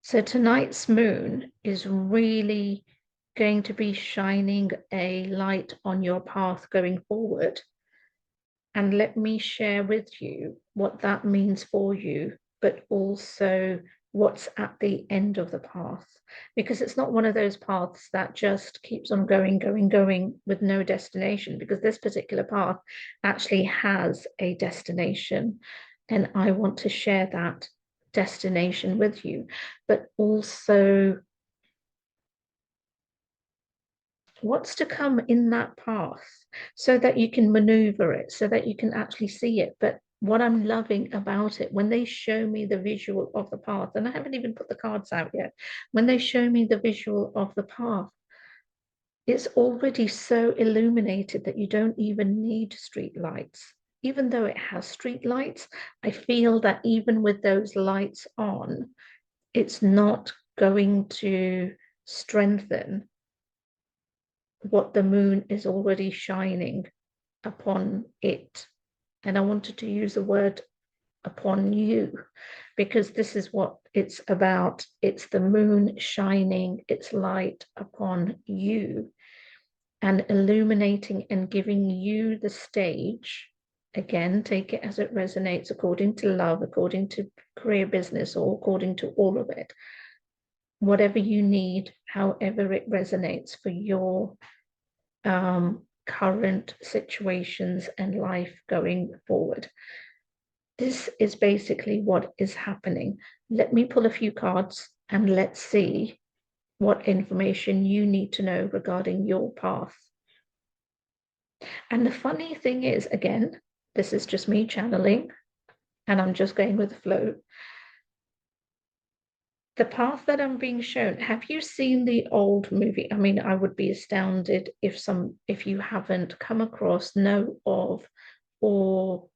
So tonight's moon is really going to be shining a light on your path going forward. And let me share with you what that means for you, but also what's at the end of the path. Because it's not one of those paths that just keeps on going, going, going with no destination, because this particular path actually has a destination. And I want to share that destination with you, but also what's to come in that path so that you can maneuver it, so that you can actually see it. But what I'm loving about it, when they show me the visual of the path, and I haven't even put the cards out yet, when they show me the visual of the path, it's already so illuminated that you don't even need street lights. Even though it has street lights, I feel that even with those lights on, it's not going to strengthen what the moon is already shining upon it. And I wanted to use the word upon you because this is what it's about. It's the moon shining its light upon you and illuminating and giving you the stage. Again, take it as it resonates according to love, according to career, business, or according to all of it. Whatever you need, however it resonates for your current situations and life going forward. This is basically what is happening. Let me pull a few cards and let's see what information you need to know regarding your path. And the funny thing is, again, this is just me channeling and I'm just going with the flow. The path that I'm being shown, have you seen the old movie? I mean, I would be astounded if you haven't come across, know of, or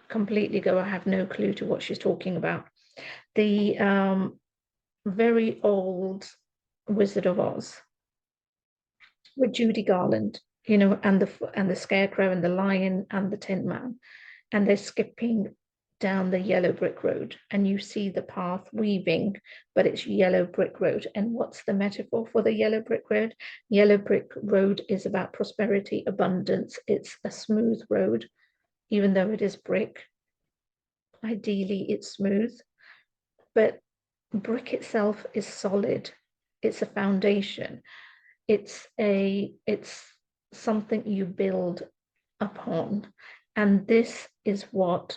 completely go, I have no clue to what she's talking about. The very old Wizard of Oz with Judy Garland, and the Scarecrow and the Lion and the Tin Man, and they're skipping down the yellow brick road, and you see the path weaving, but it's yellow brick road. And what's the metaphor for the yellow brick road? Yellow brick road is about prosperity, abundance. It's a smooth road, even though it is brick. Ideally, it's smooth, but brick itself is solid. It's a foundation. It's something you build upon. And this is what